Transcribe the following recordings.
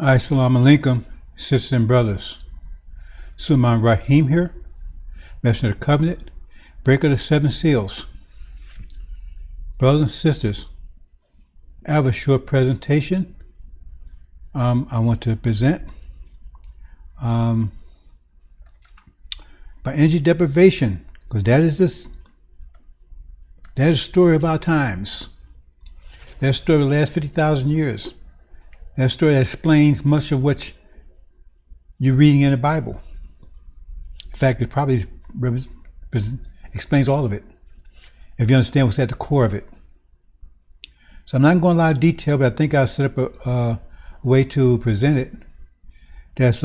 Assalamu alaikum, sisters and brothers. Sulman Rahim here, Messenger of the Covenant, Breaker of the Seven Seals. Brothers and sisters, I have a short presentation I want to present. By energy deprivation, because that is the story of our times. That story of the last 50,000 years. That story that explains much of what you're reading in the Bible. In fact, it probably explains all of it, if you understand what's at the core of it. So I'm not going to go in a lot of detail, but I think I'll set up a way to present it that's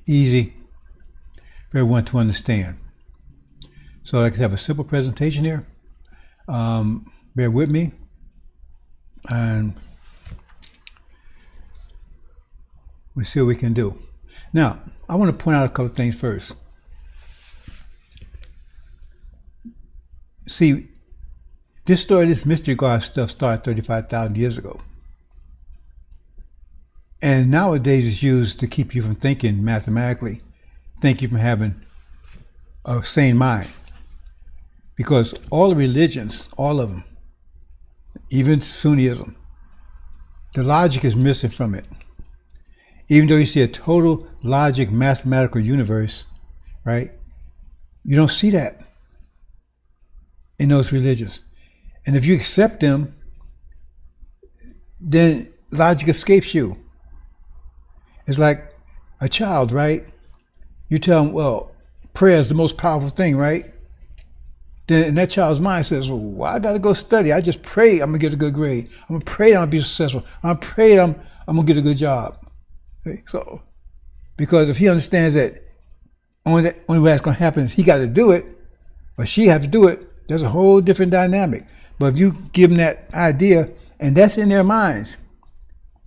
easy for everyone to understand. So I can have a simple presentation here. Bear with me. And we'll see what we can do. Now, I want to point out a couple of things first. See, this story, this mystery God stuff started 35,000 years ago. And nowadays it's used to keep you from thinking mathematically, keep you from having a sane mind. Because all the religions, all of them, even Sunnism, the logic is missing from it. Even though you see a total logic mathematical universe, right? You don't see that in those religions. And if you accept them, then logic escapes you. It's like a child, right? You tell them, well, prayer is the most powerful thing, right? Then and that child's mind says, well, I got to go study. I just pray I'm going to get a good grade. I'm going to pray I'm going to be successful. I'm going to pray I'm going to get a good job. Okay? So, because if he understands that only way that's going to happen is he got to do it, or she has to do it, there's a whole different dynamic. But if you give them that idea, and that's in their minds,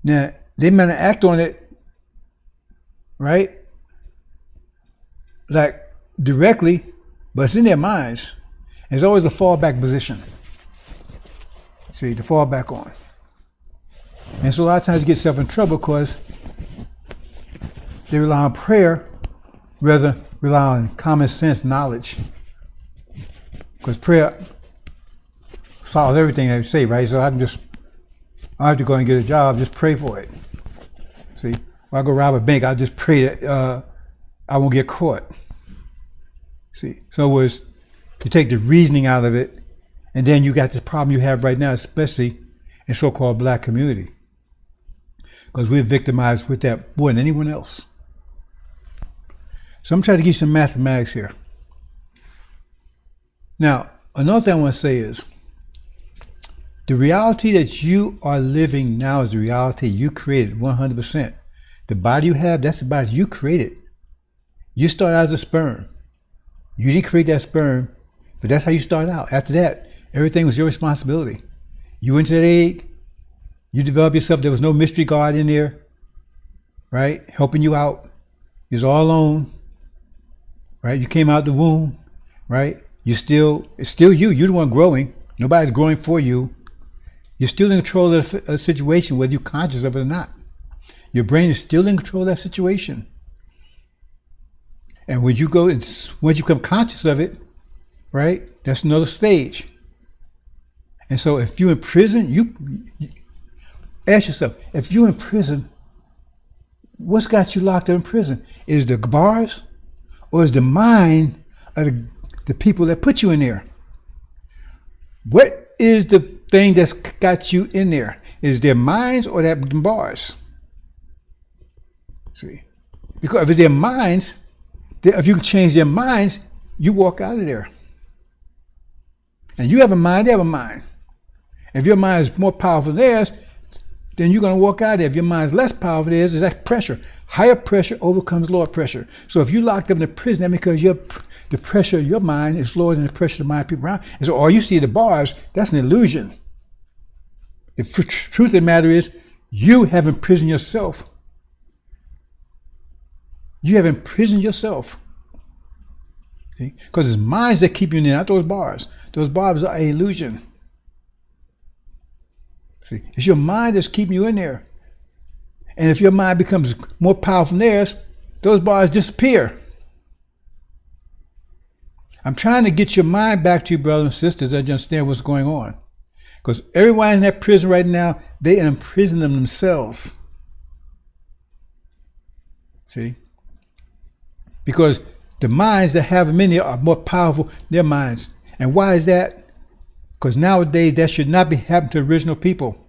now they might not act on it, right? Like directly, but it's in their minds. There's always a fallback position. See, to fall back on. And so a lot of times you get yourself in trouble because they rely on prayer rather than rely on common sense knowledge. Because prayer solves everything they say, right? So I have to go and get a job, just pray for it. See, if I go rob a bank, I'll just pray that I won't get caught. See, so in other words, you take the reasoning out of it, and then you got this problem you have right now, especially in so-called black community. Because we're victimized with that more than anyone else. So I'm trying to give you some mathematics here. Now, another thing I want to say is, the reality that you are living now is the reality you created 100%. The body you have, that's the body you created. You started out as a sperm. You didn't create that sperm, but that's how you started out. After that, everything was your responsibility. You went to that egg, you developed yourself, there was no mystery God in there, right? Helping you out. You was all alone, right? You came out the womb, right? It's still you. You're the one growing. Nobody's growing for you. You're still in control of the situation, whether you're conscious of it or not. Your brain is still in control of that situation. And when you once you become conscious of it, right, that's another stage. And so if you're in prison, you ask yourself, if you're in prison, what's got you locked up in prison? Is the bars or is the mind of the people that put you in there? What is the thing that's got you in there? Is their minds or that bars? See, because if it's their minds, if you can change their minds, you walk out of there. And you have a mind, they have a mind. If your mind is more powerful than theirs, then you're going to walk out of there. If your mind is less powerful than theirs, that's pressure. Higher pressure overcomes lower pressure. So if you locked up in a prison, that's because the pressure of your mind is lower than the pressure of the mind of people around. And so all you see the bars, that's an illusion. The truth of the matter is, you have imprisoned yourself. You have imprisoned yourself. Because it's minds that keep you in there, not those bars. Those bars are an illusion. See, it's your mind that's keeping you in there. And if your mind becomes more powerful than theirs, those bars disappear. I'm trying to get your mind back to you, brothers and sisters, that you understand what's going on. Because everyone in that prison right now, they imprison themselves. See? Because the minds that have them in there are more powerful than their minds. And why is that? Because nowadays that should not be happening to original people.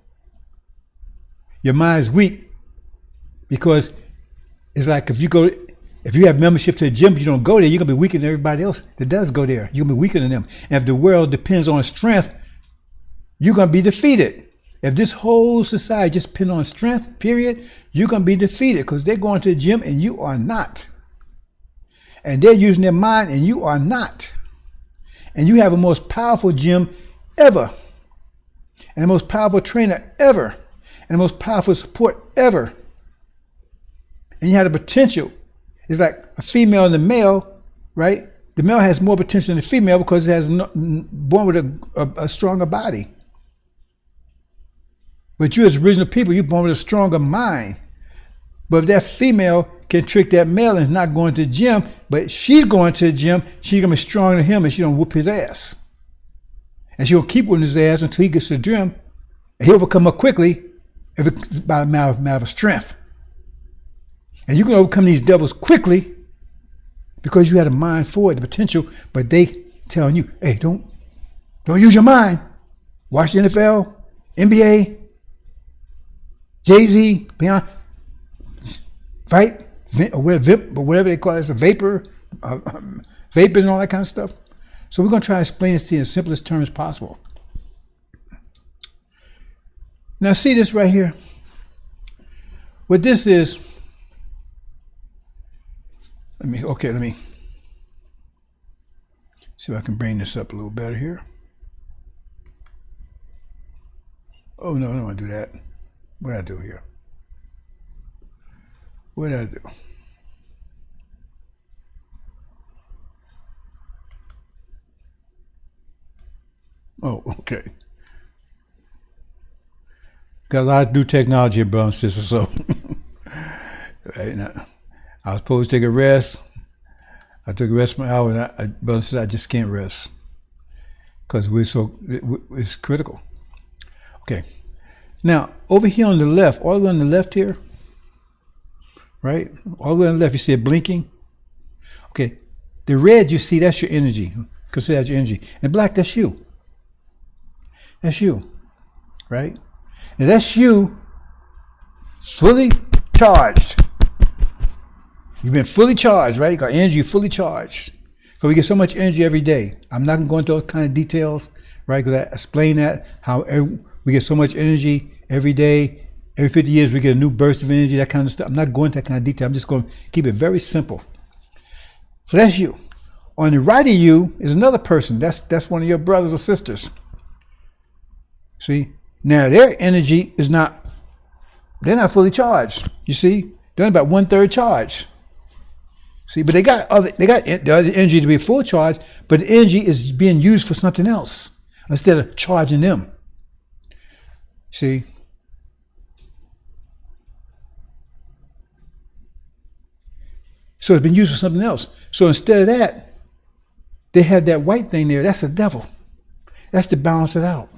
Your mind's weak because it's like if you have membership to a gym, but you don't go there, you're gonna be weaker than everybody else that does go there. You're gonna be weaker than them. And if the world depends on strength, you're gonna be defeated. If this whole society just depends on strength, period, you're gonna be defeated because they're going to the gym and you are not. And they're using their mind and you are not. And you have the most powerful gym ever, and the most powerful trainer ever, and the most powerful support ever. And you have the potential. It's like a female and a male, right? The male has more potential than the female because it has born with a stronger body. But you as original people, you're born with a stronger mind. But if that female can trick that male and is not going to the gym, but she's going to the gym, she's going to be stronger than him and she don't whoop his ass. And she'll keep whooping his ass until he gets to the gym. And he'll overcome her quickly if it's by a matter of strength. And you can overcome these devils quickly because you had a mind for it, the potential, but they telling you, hey, don't use your mind. Watch the NFL, NBA, Jay-Z, Beyond, fight, whatever they call it, it's a vapor and all that kind of stuff. So we're going to try to explain this to you in the simplest terms possible. Now see this right here. What this is, let me see if I can bring this up a little better here. Oh no, I don't want to do that. What did I do here? What did I do? Oh, okay. Got a lot of new technology here, brothers and sisters, so right now, I was supposed to take a rest. I took a rest for an hour, and brothers and sisters, I just can't rest because it's critical. Okay. Now, over here on the left, all the way on the left here, right? All the way on the left, you see it blinking. Okay. The red you see, that's your energy. Consider that your energy. And black, that's you. That's you, right? Now that's you fully charged. You've been fully charged, right? You got energy fully charged. So we get so much energy every day. I'm not going to go into those kind of details, right? Because I explain that, how we get so much energy every day. Every 50 years we get a new burst of energy, that kind of stuff. I'm not going into that kind of detail. I'm just going to keep it very simple. So that's you. On the right of you is another person. That's one of your brothers or sisters. See? Now their energy is not, they're not fully charged. You see? They're only about 1/3 charged. See, but they got the other energy to be full charge, but the energy is being used for something else instead of charging them. See? So it's been used for something else. So instead of that, they have that white thing there. That's the devil. That's to balance it out.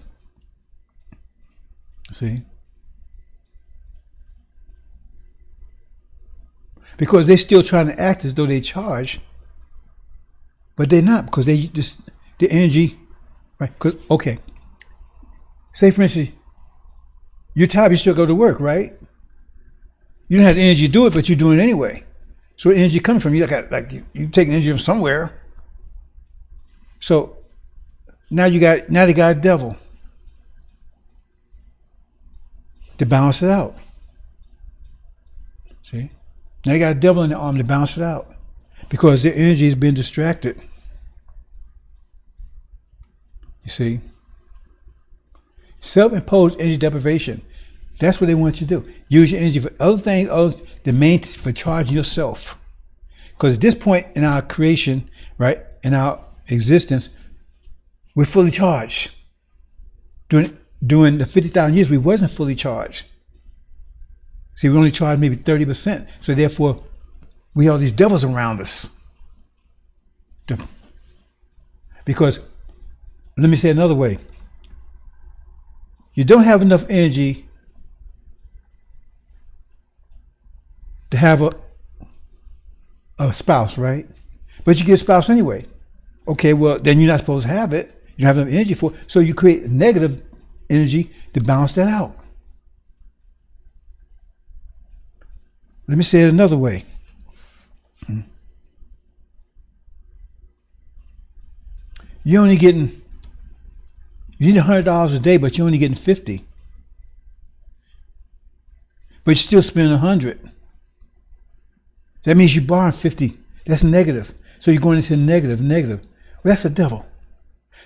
See? Because they're still trying to act as though they charge, but they're not, because they just, the energy, right? Because, okay, say for instance, you're tired, you still go to work, right? You don't have the energy to do it, but you're doing it anyway. So the energy coming from you, like you taking energy from somewhere. So now they got a devil to balance it out. See? Now they got a devil in their arm to balance it out because their energy has been distracted. You see? Self-imposed energy deprivation. That's what they want you to do. Use your energy for other things, the main for charging yourself. Because at this point in our creation, right, in our existence, we're fully charged. During the 50,000 years, we wasn't fully charged. See, we only charge maybe 30%. So therefore, we have all these devils around us. Because, let me say it another way. You don't have enough energy to have a spouse, right? But you get a spouse anyway. Okay, well, then you're not supposed to have it. You don't have enough energy for it. So you create negative energy to balance that out. Let me say it another way. You're only getting, you need $100 a day, but you're only getting 50. But you're still spending 100. That means you're borrowing 50. That's negative. So you're going into negative. Well, that's a devil.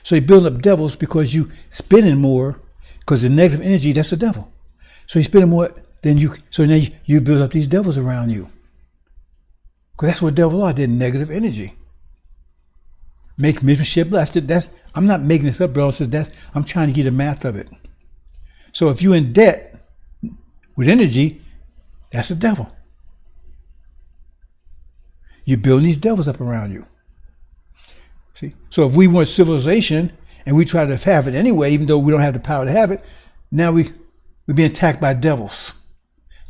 So you're building up devils because you spending more, because the negative energy, that's a devil. So you're spending more than you, so now you build up these devils around you. Because that's what devils are, they're negative energy. Make misership blessed. I'm not making this up, bro. I'm trying to get the math of it. So if you're in debt with energy, that's a devil. You're building these devils up around you. See? So if we want civilization and we try to have it anyway, even though we don't have the power to have it, now we're being attacked by devils.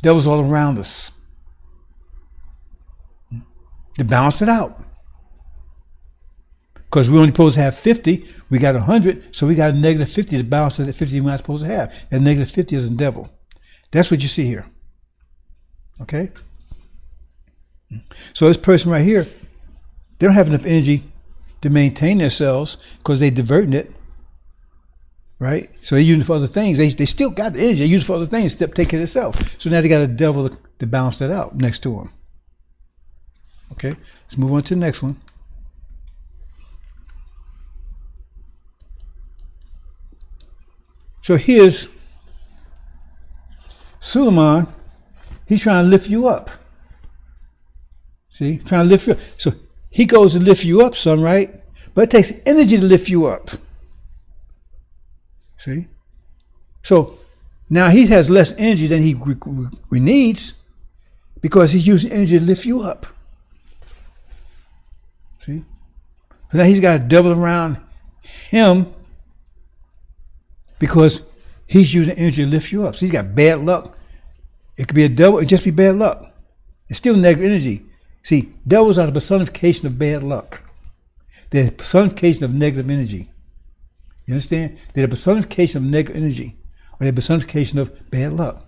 Devils all around us. To balance it out. Because we're only supposed to have 50, we got 100, so we got a negative 50 to balance that 50 we're not supposed to have. That negative 50 is a devil. That's what you see here. Okay? So this person right here, they don't have enough energy to maintain themselves because they're diverting it. Right? So they're using it for other things. They still got the energy. They use it for other things to take care of themselves. So now they got a devil to balance that out next to them. Okay? Let's move on to the next one. So here's Suleiman. He's trying to lift you up. See? Trying to lift you up. So he goes to lift you up, son, right? But it takes energy to lift you up. See? So now he has less energy than he needs because he's using energy to lift you up. See? So now he's got a devil around him because he's using energy to lift you up. So he's got bad luck. It could be a devil, it could just be bad luck. It's still negative energy. See, devils are the personification of bad luck. They're the personification of negative energy. You understand? They're the personification of negative energy, or they're the personification of bad luck.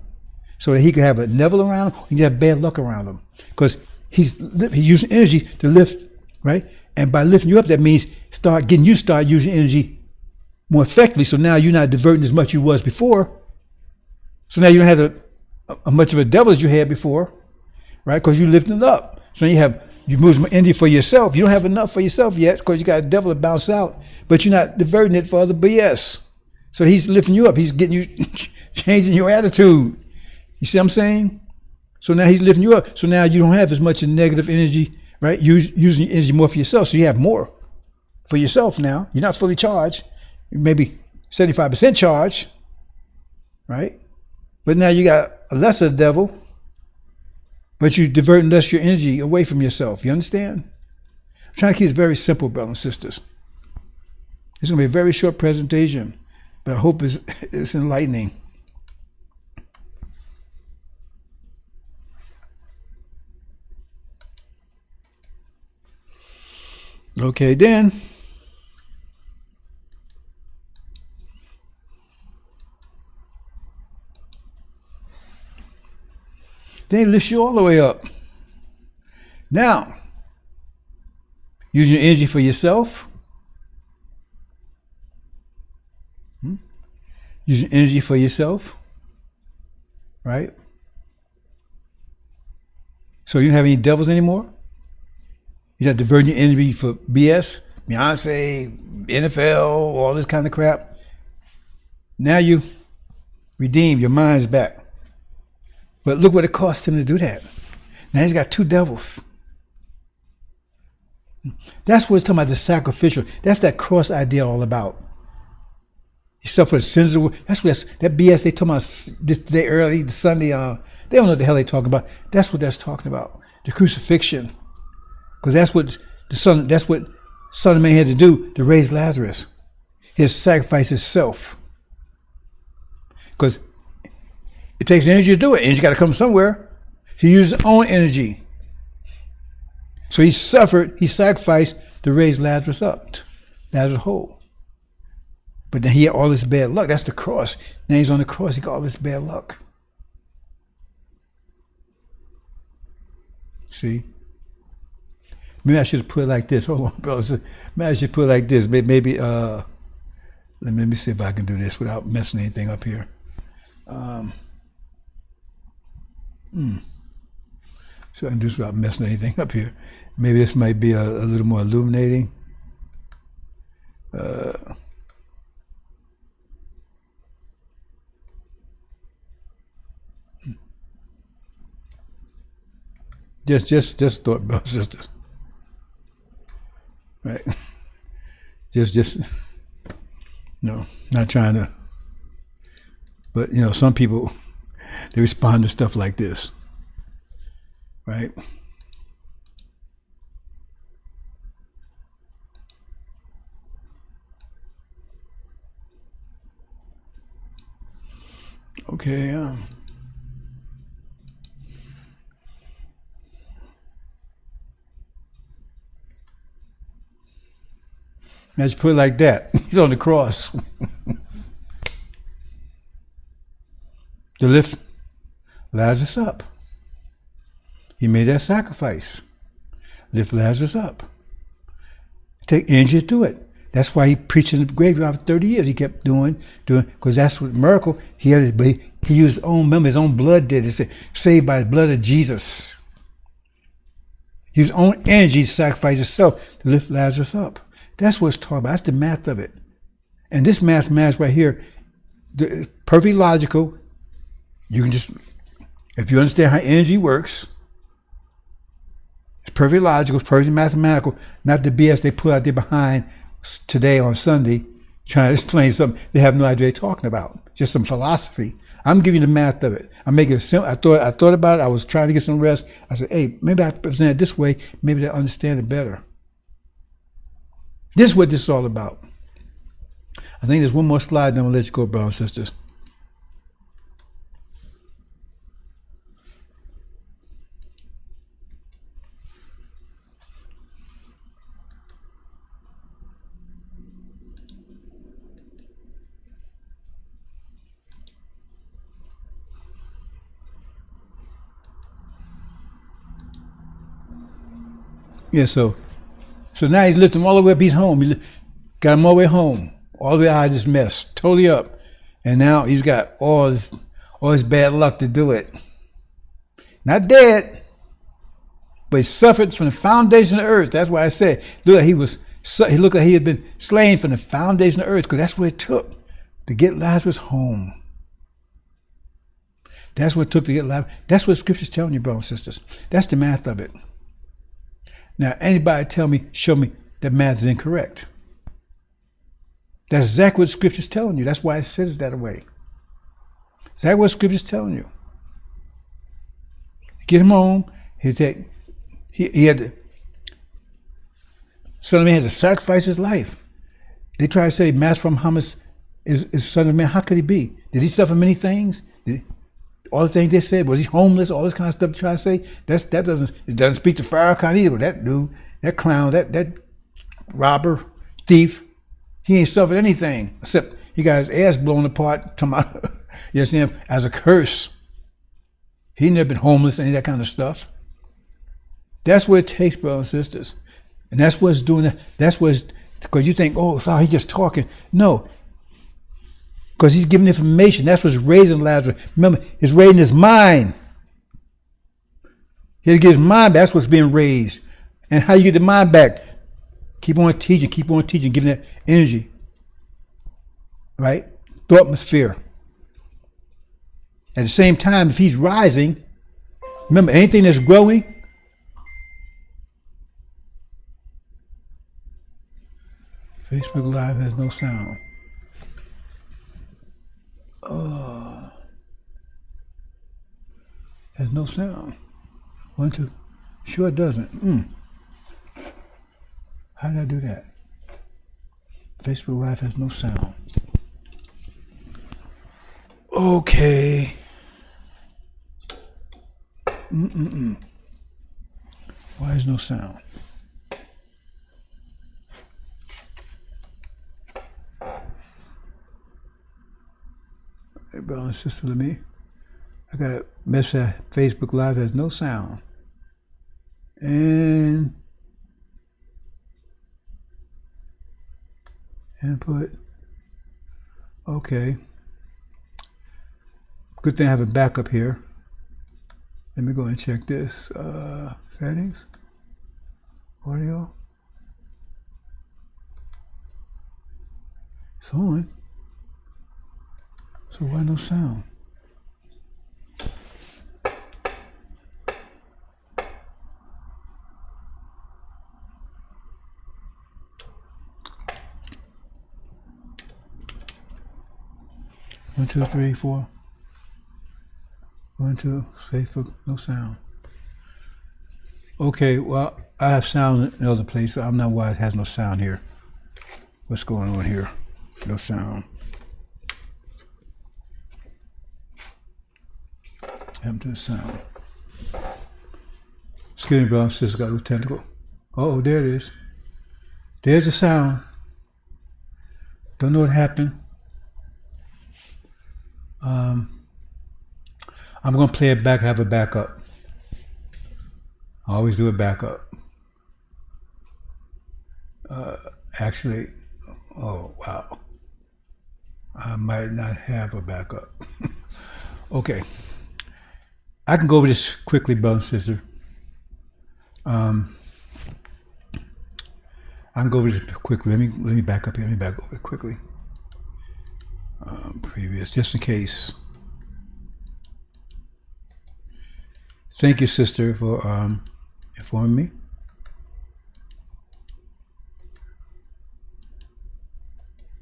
So that he could have a devil around him, he can have bad luck around him. Because he's using energy to lift, right? And by lifting you up, that means start using energy more effectively. So now you're not diverting as much as you was before. So now you don't have a much of a devil as you had before, right? Because you're lifting it up. So you move some energy for yourself. You don't have enough for yourself yet because you got a devil to bounce out, but you're not diverting it for other BS. So he's lifting you up. He's getting you, changing your attitude. You see what I'm saying? So now he's lifting you up. So now you don't have as much negative energy, right? Using your energy more for yourself. So you have more for yourself now. You're not fully charged. Maybe 75% charge, right? But now you got a lesser devil, but you're diverting less your energy away from yourself. You understand? I'm trying to keep it very simple, brothers and sisters. It's going to be a very short presentation, but I hope it's enlightening. Okay, then. Then he lifts you all the way up. Now, using your energy for yourself. Using energy for yourself. Right? So you don't have any devils anymore? You're not diverting your energy for BS, Beyonce, NFL, all this kind of crap. Now you redeem, your mind's back. But look what it cost him to do that. Now he's got two devils. That's what it's talking about, the sacrificial. That's that cross idea all about. You suffer the sins of the world. That's what that BS they talking about this day early, Sunday, They don't know what the hell they're talking about. That's what that's talking about. The crucifixion. Because that's what Son of Man had to do to raise Lazarus. He had to sacrifice himself. Because it takes energy to do it. Energy got to come somewhere. He used his own energy. So he sacrificed to raise Lazarus up. Lazarus whole. But then he had all this bad luck. That's the cross. Now he's on the cross. He got all this bad luck. See? Maybe I should have put it like this. Hold on, bro. Maybe I should put it like this. Maybe, let me see if I can do this without messing anything up here. So I can do this without messing anything up here. Maybe this might be a little more illuminating. Just thought, bro. Just right. Just no, not trying to. But you know, some people they respond to stuff like this, right? Okay. Now just put it like that. He's on the cross. To lift Lazarus up. He made that sacrifice. Lift Lazarus up. Take energy to do it. That's why he preached in the graveyard for 30 years. He kept doing, because that's what miracle. He had, he used his own, remember, his own blood did. It's saved by the blood of Jesus. He used his own energy to sacrifice himself to lift Lazarus up. That's what it's talking about. That's the math of it. And this mathematics right here, perfectly logical. You can just, if you understand how energy works, it's perfectly logical, it's perfectly mathematical, not the BS they put out there behind today on Sunday, trying to explain something they have no idea what they're talking about. Just some philosophy. I'm giving you the math of it. I'm making it simple. I thought about it. I was trying to get some rest. I said, hey, maybe I present it this way. Maybe they'll understand it better. This is what this is all about. I think there's one more slide, then we'll let you go, brothers and sisters. Yeah, so now he's lifted him all the way up. He's home. He got him all the way home, all the way out of this mess, totally up. And now he's got all his bad luck to do it. Not dead, but he suffered from the foundation of the earth. That's why I said, he looked like he had been slain from the foundation of the earth, because that's what it took to get Lazarus home. That's what it took to get Lazarus. That's what Scripture's telling you, brothers and sisters. That's the math of it. Now, anybody show me that math is incorrect. That's exactly what Scripture's telling you. That's why it says it that way. Exactly what Scripture's telling you. Get him home. He had to, Son of Man had to sacrifice his life. They try to say Master Muhammad is Son of Man. How could he be? Did he suffer many things? All the things they said, was he homeless? All this kind of stuff to try to say, it doesn't speak to Farrakhan either. That dude, that clown, that robber, thief, he ain't suffered anything except he got his ass blown apart. You understand? As a curse. He never been homeless, any of that kind of stuff. That's what it takes, brothers and sisters, and that's what's doing that. That's what's, because you think, oh, so he's just talking. No. Because he's giving information. That's what's raising Lazarus. Remember, it's raising his mind. He had to get his mind back. That's what's being raised. And how you get the mind back? Keep on teaching, giving that energy. Right? Thought atmosphere. At the same time, if he's rising, remember, anything that's growing, Facebook Live has no sound. has no sound. 1, 2. Sure it doesn't. How did I do that? Facebook Live has no sound. Okay. Why is no sound? Hey, brother and sister, let me. I got a message that Facebook Live has no sound. And input. Okay. Good thing I have a backup here. Let me go and check this. Settings. Audio. It's on. So why no sound? One, two, three, four. 1, 2, Facebook, no sound. Okay, well, I have sound in other places. I'm not why it has no sound here. What's going on here? No sound. Happened to the sound. Excuse me, bro. Sister got a little technical. Oh, there it is. There's the sound. Don't know what happened. I'm going to play it back, have a backup. I always do a backup. Actually, oh, wow. I might not have a backup. Okay. I can go over this quickly, brother and sister. I can go over this quickly. Let me back up here. Let me back over it quickly. Previous, just in case. Thank you, sister, for informing me.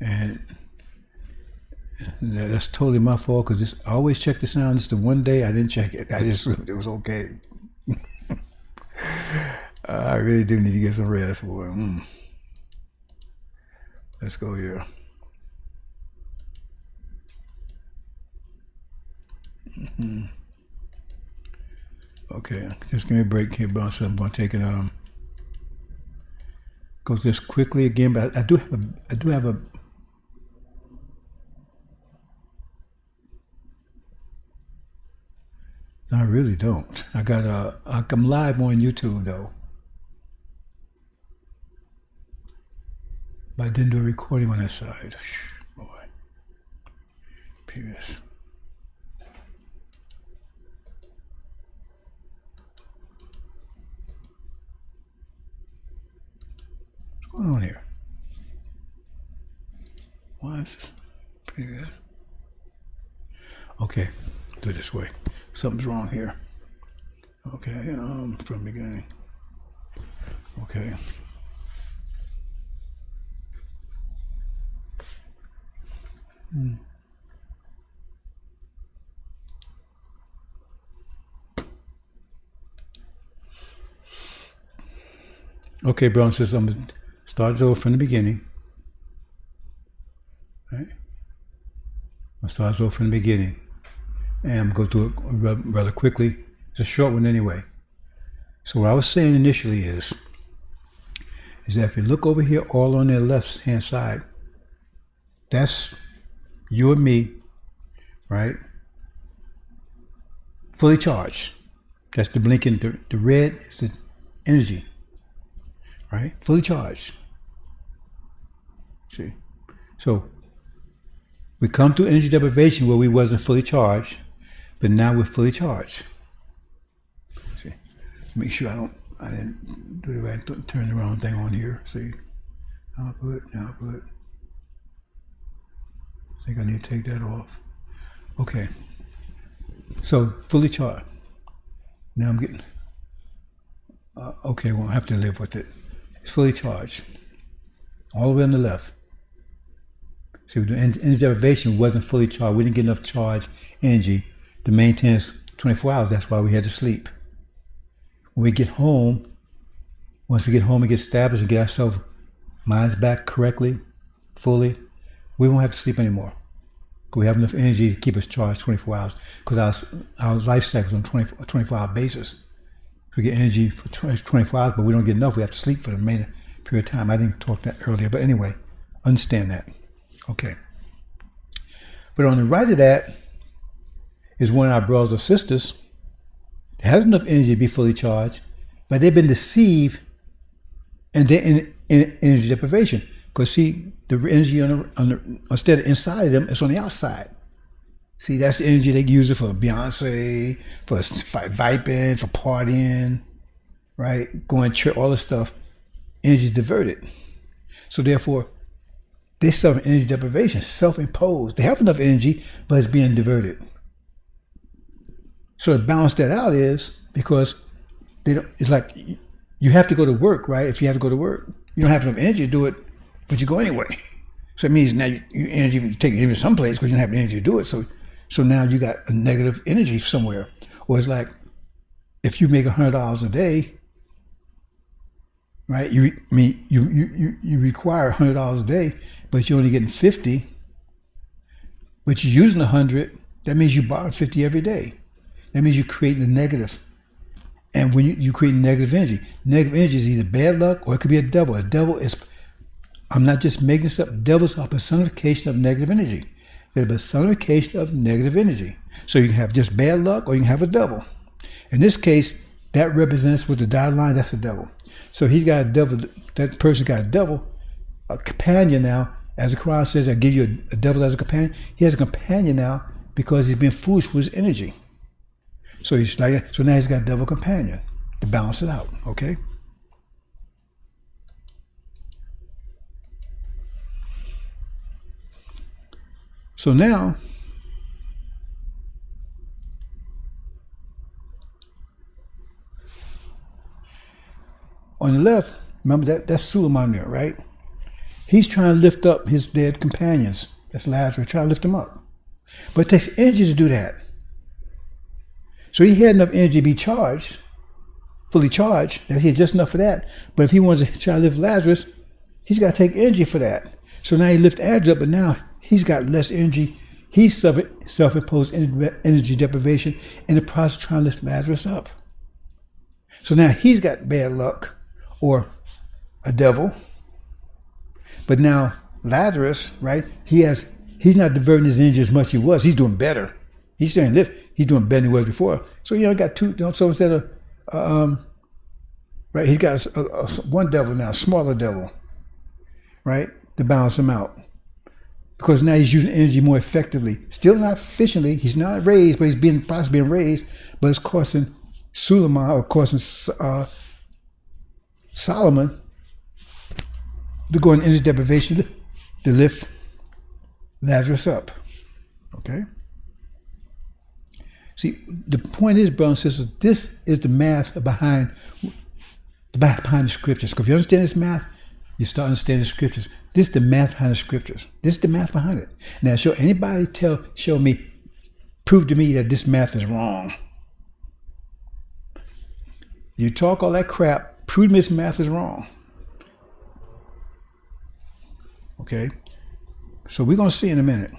And that's totally my fault because I always check the sound. Just the one day I didn't check it. It was okay. I really do need to get some rest, boy. Let's go here. Okay, just give me a break here, bro. So I'm going to take it. Go this quickly again, but I do have a. No, I really don't. I'm live on YouTube though, but I didn't do a recording on that side. Boy, previous. What's going on here? Why is this previous? Okay, do it this way. Something's wrong here. Okay, from beginning. Okay. Okay, Brown says I'm going to start over from the beginning. Right? I'll start over from the beginning. And I'm going to go through it rather quickly. It's a short one anyway. So what I was saying initially is that if you look over here all on the left hand side, that's you and me, right? Fully charged. That's the blinking, the red is the energy, right? Fully charged. See? So we come to energy deprivation where we wasn't fully charged, but now we're fully charged. See? Make sure I didn't do the right, turn the wrong thing on here. See? Output. I think I need to take that off. Okay. So fully charged. Now I'm getting, okay, well I have to live with it. It's fully charged. All the way on the left. See, the energy deprivation wasn't fully charged. We didn't get enough charge energy to maintain us 24 hours. That's why we had to sleep. When we get home, once we get home and get established and get ourselves minds back correctly, fully, we won't have to sleep anymore. Because we have enough energy to keep us charged 24 hours. Because our life cycle is on a 24-hour basis. We get energy for 24 hours, but we don't get enough. We have to sleep for the remaining period of time. I didn't talk that earlier, but anyway, understand that. Okay. But on the right of that is one of our brothers or sisters that has enough energy to be fully charged, but they've been deceived and they're in energy deprivation. Because see, the energy instead of inside of them, it's on the outside. See, that's the energy they use it for Beyonce, for viping, for partying, right? Going to church, all this stuff. Energy is diverted. So therefore, they suffer energy deprivation, self-imposed. They have enough energy, but it's being diverted. So to balance that out is because it's like you have to go to work, right? If you have to go to work, you don't have enough energy to do it, but you go anyway. So it means now you energy, you take it to some place because you don't have the energy to do it. So now you got a negative energy somewhere. Or it's like if you make $100 a day, right? You require $100 a day, but you're only getting 50. But you're using 100. That means you borrow 50 every day. That means you're creating a negative. And when you create negative energy is either bad luck or it could be a devil. A devil is, I'm not just making this up. Devils are a personification of negative energy. They're a personification of negative energy. So you can have just bad luck or you can have a devil. In this case, that represents with the dotted line, that's a devil. So he's got a devil, that person got a devil, a companion now. As the Quran says, I give you a devil as a companion. He has a companion now because he's been foolish with his energy. So now he's got a devil companion to balance it out, okay? So now, on the left, remember that's Suleiman there, right? He's trying to lift up his dead companions. That's Lazarus, trying to lift them up. But it takes energy to do that. So he had enough energy to be charged, fully charged, that he had just enough for that. But if he wants to try to lift Lazarus, he's got to take energy for that. So now he lifts Lazarus up, but now he's got less energy. He's suffered self-imposed energy deprivation in the process of trying to lift Lazarus up. So now he's got bad luck or a devil. But now Lazarus, right? He's not diverting his energy as much as he was. He's doing better. He's staying lift. He's doing better than he was before. So got two. So instead of right, he's got one devil now, a smaller devil, right, to balance him out. Because now he's using energy more effectively. Still not efficiently. He's not raised, but he's possibly being raised. But it's causing Suleiman or causing Solomon to go in energy deprivation to lift Lazarus up. Okay? See, the point is, brothers and sisters, this is the math behind the scriptures. Because if you understand this math, you start understanding the scriptures. This is the math behind the scriptures. This is the math behind it. Now, prove to me that this math is wrong. You talk all that crap, prove to me this math is wrong. Okay? So we're going to see in a minute.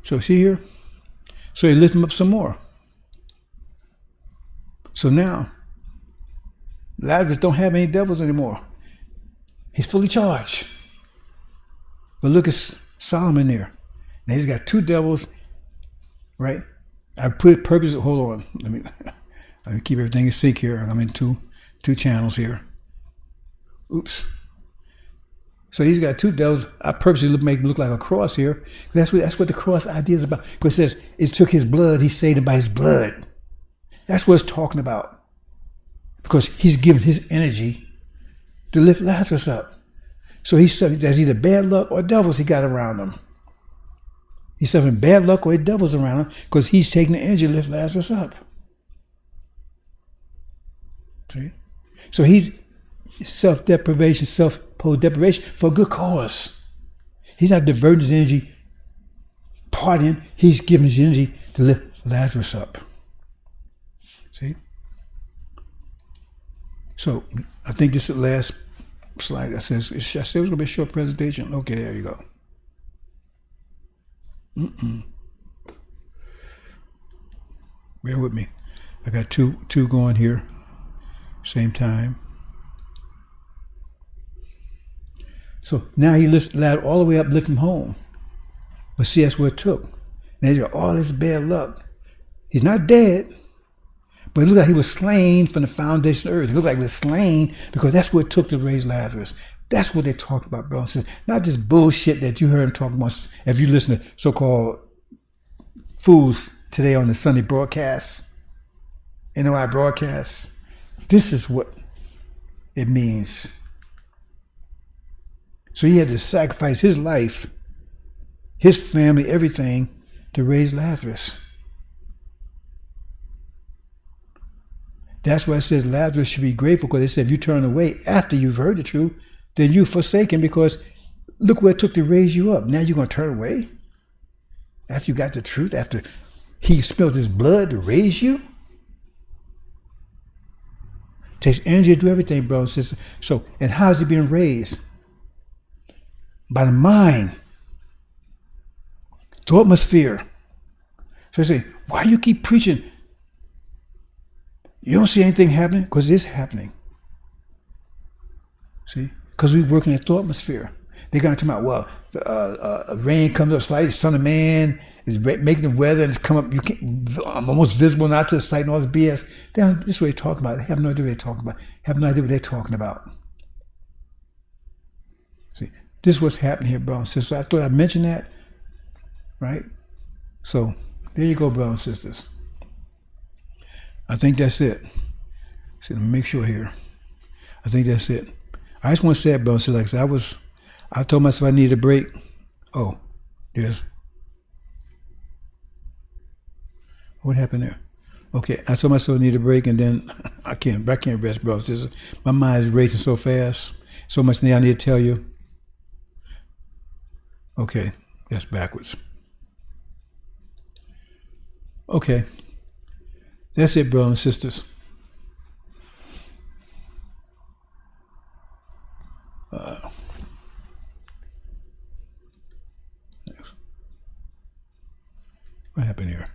So see here? So he lift him up some more. So now, Lazarus don't have any devils anymore. He's fully charged. But look at Solomon there. Now he's got two devils, right? I put it purposely, hold on. Let me keep everything in sync here. I'm in two channels here. Oops. So he's got two devils. I purposely make it look like a cross here. That's what the cross idea is about. Because it says it took his blood, he saved him by his blood. That's what it's talking about. Because he's given his energy to lift Lazarus up. So there's either bad luck or devils he got around him. He's suffering bad luck or devils around him because he's taking the energy to lift Lazarus up. See? So he's self-deprivation, self-imposed uphold deprivation for a good cause. He's not diverting his energy, partying. He's giving his energy to lift Lazarus up. See? So I think this is the last slide. I said it was going to be a short presentation. Okay, there you go. Bear with me. I got two going here, same time. So now he lifts the ladder all the way up, lift him home. But see, that's what it took. Now he's got all this bad luck. He's not dead, but it looked like he was slain from the foundation of the earth. It looked like he was slain because that's what it took to raise Lazarus. That's what they talk about, brothers and sisters. Not just bullshit that you heard him talking about if you listen to so-called fools today on the Sunday broadcast, Noi Broadcast. This is what it means. So he had to sacrifice his life, his family, everything to raise Lazarus. That's why it says Lazarus should be grateful, because it said if you turn away after you've heard the truth, then you forsake him, because look what it took to raise you up. Now you're going to turn away after you got the truth, after he spilled his blood to raise you? It takes energy to do everything, brothers and sisters. So, and how is he being raised? By the mind, the atmosphere. So they say, why you keep preaching? You don't see anything happening? Because it's happening. See? Because we're working at the atmosphere. They're going to talk about, well, rain comes up slightly, Son of Man is making the weather and it's come up, you can't, almost visible, not to the sight and all this BS. This is what they're talking about. They have no idea what they're talking about. Have no idea what they're talking about. See? This is what's happening here, brothers and sisters. I thought I'd mention that, right? So, there you go, brothers and sisters. I think that's it. So, let me make sure here. I think that's it. I just want to say it, brothers and sisters. Like I told myself I needed a break. Oh, yes. What happened there? Okay, I told myself I needed a break, and then I can't rest, brothers and sisters. My mind is racing so fast. So much now I need to tell you. Okay, that's backwards. Okay, that's it, brothers and sisters. What happened here?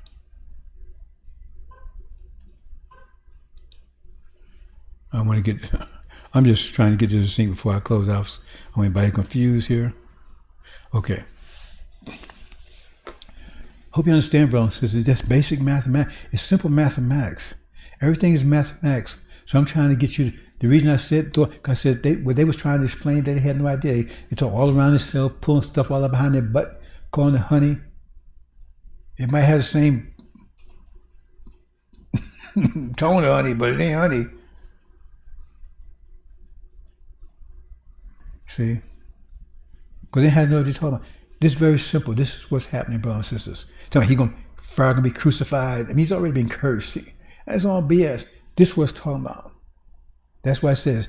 I'm just trying to get to the thing before I close out. I want anybody confused here. Okay. Hope you understand, brothers and sisters. That's basic mathematics. It's simple mathematics. Everything is mathematics. So I'm trying to get you. The reason I said, because I said what they was trying to explain, they had no idea. They talk all around themselves, pulling stuff all up behind their butt, calling it honey. It might have the same tone of honey, but it ain't honey. See? Because they had no idea what they're talking about. This is very simple. This is what's happening, brothers and sisters. Tell me fire gonna be crucified. I mean, he's already been cursed. See? That's all BS. This is what it's talking about. That's why it says,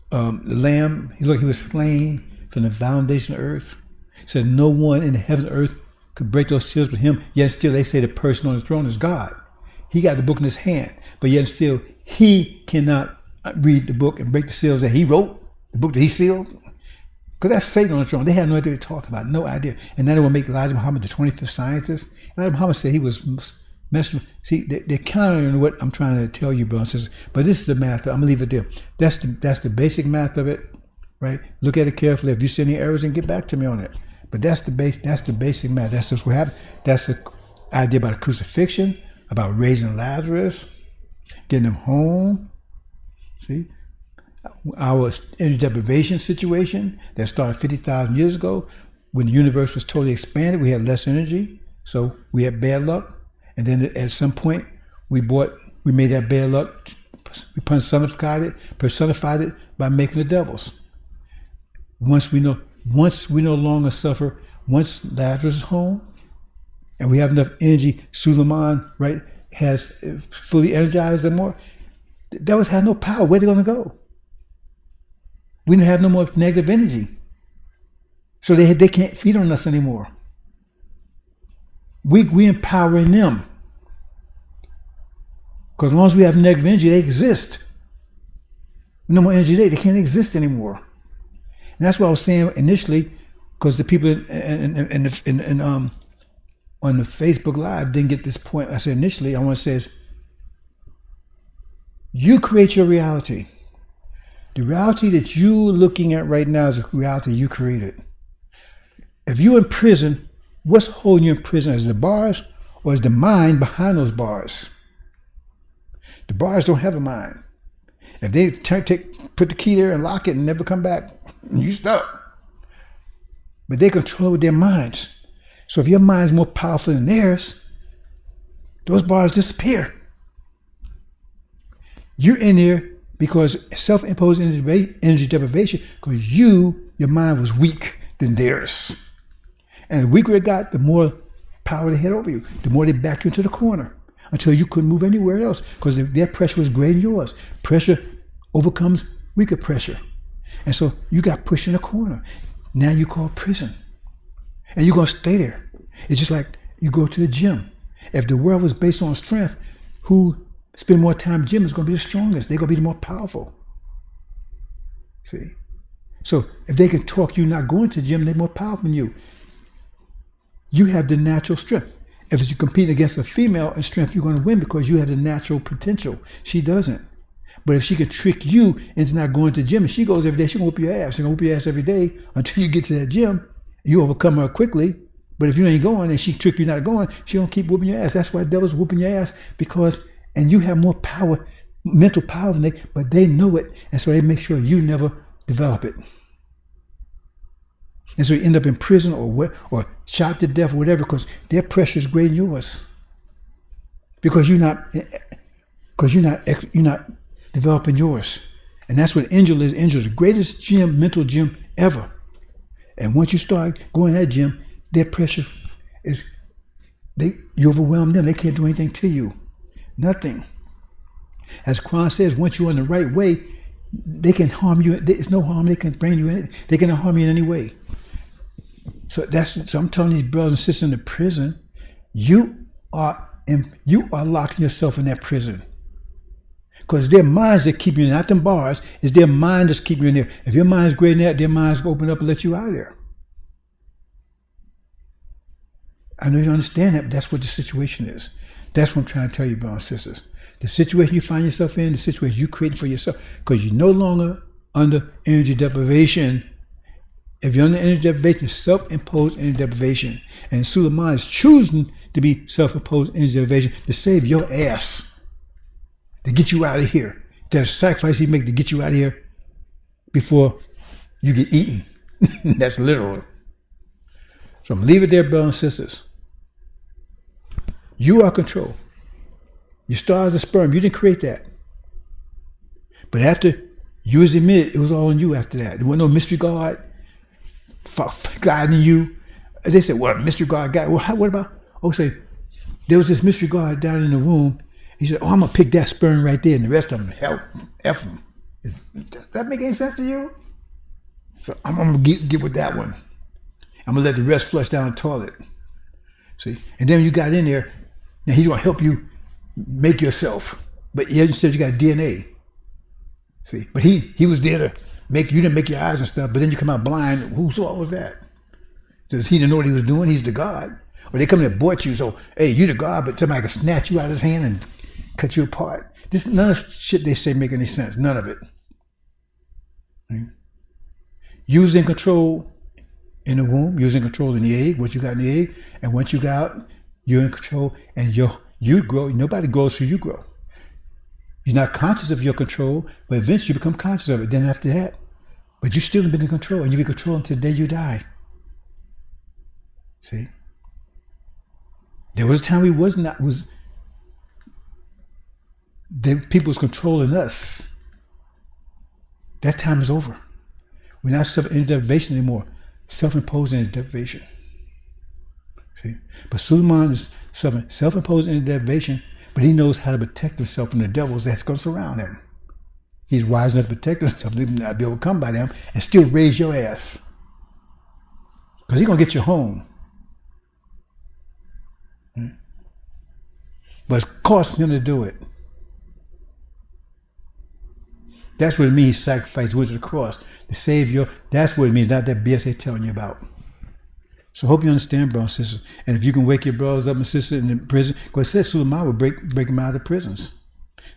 the Lamb, he was slain from the foundation of earth. It said no one in the heaven and earth could break those seals with him, yet still they say the person on the throne is God. He got the book in his hand, but yet still he cannot read the book and break the seals that he wrote, the book that he sealed. Because that's Satan on the throne. They had no idea what they're talking about, no idea. And then they will make Elijah Muhammad the 25th scientist. Elijah Muhammad said he was messing. See, they're countering what I'm trying to tell you, brothers and sisters. But this is the math. I'm gonna leave it there. That's the basic math of it, right? Look at it carefully. If you see any errors, then get back to me on it. But that's the basic math. That's just what happened. That's the idea about the crucifixion, about raising Lazarus, getting him home. See? Our energy deprivation situation that started 50,000 years ago, when the universe was totally expanded, we had less energy, so we had bad luck. And then at some point, we made that bad luck, we personified it by making the devils. Once we no longer suffer, once Lazarus is home, and we have enough energy, Suleiman, right, has fully energized them more, the devils have no power. Where are they going to go? We don't have no more negative energy. So they can't feed on us anymore. We empowering them. Because as long as we have negative energy, they exist. No more energy, they can't exist anymore. And that's what I was saying initially, because the people on the Facebook Live didn't get this point. I said initially, I want to say is, you create your reality. The reality that you're looking at right now is a reality you created. If you're in prison, what's holding you in prison? Is it the bars or is the mind behind those bars? The bars don't have a mind. If they put the key there and lock it and never come back, you stuck. But they control it with their minds. So if your mind is more powerful than theirs, those bars disappear. You're in there because self-imposed energy deprivation, because your mind was weak than theirs. And the weaker it got, the more power they had over you. The more they backed you into the corner until you couldn't move anywhere else because their pressure was greater than yours. Pressure overcomes weaker pressure. And so you got pushed in a corner. Now you call prison. And you're going to stay there. It's just like you go to the gym. If the world was based on strength, who spend more time in the gym is going to be the strongest. They're going to be the more powerful. See? So if they can talk you not going to the gym, they're more powerful than you. You have the natural strength. If you compete against a female in strength, you're going to win because you have the natural potential. She doesn't. But if she can trick you into not going to the gym, and she goes every day, she's going to whoop your ass. She's going to whoop your ass every day until you get to that gym. You overcome her quickly. But if you ain't going and she trick you not going, she don't keep whooping your ass. That's why the devil's whooping your ass, because, and you have more power, mental power than they, but they know it. And so they make sure you never develop it. And so you end up in prison or shot to death or whatever, because their pressure is greater than yours. Because you're not developing yours. And that's what Angel is. Angel is the greatest mental gym ever. And once you start going to that gym, their pressure is, you overwhelm them. They can't do anything to you. Nothing. As Quran says, once you're in the right way, they can harm you. There's no harm they can bring you in. They cannot harm you in any way. So I'm telling these brothers and sisters in the prison, you are locking yourself in that prison. Because their minds that keep you in, not them bars, it's their mind that's keeping you in there. If your mind's great in that, their minds will open up and let you out of there. I know you don't understand that, but that's what the situation is. That's what I'm trying to tell you, brothers and sisters. The situation you find yourself in, the situation you create for yourself, because you're no longer under energy deprivation. If you're under energy deprivation, it's self-imposed energy deprivation. And Suleiman is choosing to be self-imposed energy deprivation to save your ass, to get you out of here. There's a sacrifice he make to get you out of here before you get eaten. That's literal. So I'm going to leave it there, brothers and sisters. You are control. Your star is a sperm. You didn't create that. But after you was admitted, it was all on you after that. There wasn't no mystery God guiding you. They said, well, mystery God guide. Well, what about? Oh, say, there was this mystery God down in the womb. He said, oh, I'm going to pick that sperm right there, and the rest of them, F them. Does that make any sense to you? So I'm going to get with that one. I'm going to let the rest flush down the toilet. See? And then when you got in there, now he's going to help you make yourself. But instead you got DNA. See? But he was there to make, you didn't make your eyes and stuff, but then you come out blind. Whose fault was that? Does he didn't know what he was doing? He's the God. Or they come and abort you, so, hey, you the God, but somebody can snatch you out of his hand and cut you apart. None of the shit they say make any sense. None of it. Right? Using control in the womb, using control in the egg, what you got in the egg, and once you got out, you're in control, and you grow. Nobody grows till you grow. You're not conscious of your control, but eventually you become conscious of it. Then after that, but you still been in control, and you be in control until the day you die. See, there was a time people was controlling us. That time is over. We're not in deprivation anymore. Self-imposed energy deprivation. See? But Suleiman is self-imposed energy deprivation, but he knows how to protect himself from the devils that's going to surround him. He's wise enough to protect himself, to not be overcome by them, and still raise your ass. Because he's going to get you home. But it's costing him to do it. That's what it means, sacrifice, which is the cross. To save your, that's what it means, not that BS they're telling you about. So hope you understand, brothers and sisters. And if you can wake your brothers up and sisters in the prison, because it says Suleiman will break them out of the prisons.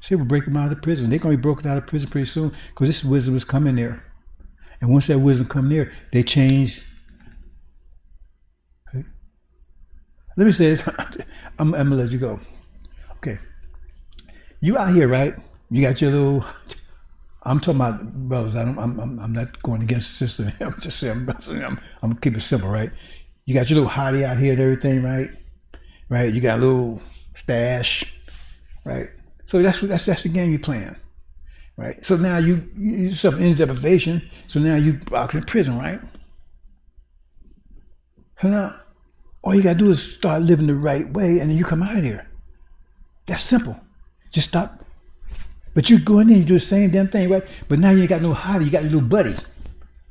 Say we'll break them out of the prison. They're going to be broken out of prison pretty soon, because this wisdom is coming there. And once that wisdom comes there, they change. Okay. Let me say this. I'm going to let you go. Okay. You out here, right? You got your little, I'm talking about brothers. I'm not going against the sister. I'm just saying, I'm going to keep it simple, right? You got your little hottie out here and everything, right? Right? You got a little stash, right? So that's the game you're playing, right? So now you suffer any deprivation. So now you out in prison, right? So now all you gotta do is start living the right way, and then you come out of there. That's simple. Just stop. But you go in there, you do the same damn thing, right? But now you ain't got no hottie. You got your little buddy.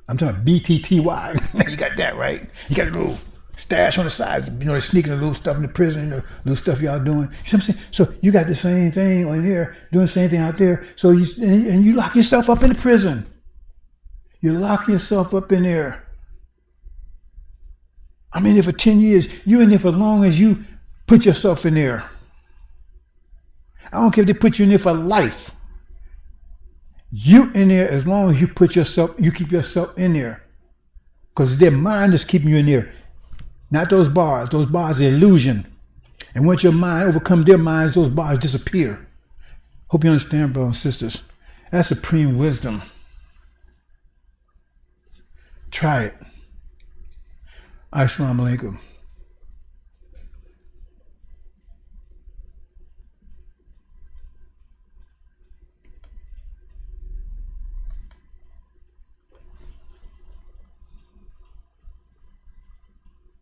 I'm talking BTTY. Now you got that, right? You got a little stash on the sides. You know, they're sneaking a little stuff in the prison, the little stuff y'all doing. You know what I'm saying? So you got the same thing on here, doing the same thing out there. So you lock yourself up in the prison. You lock yourself up in there. I'm in there for 10 years. You in there for as long as you put yourself in there. I don't care if they put you in there for life. You in there as long as you keep yourself in there. Because their mind is keeping you in there. Not those bars. Those bars are illusion. And once your mind overcomes their minds, those bars disappear. Hope you understand, brothers and sisters. That's supreme wisdom. Try it. Assalamu alaikum.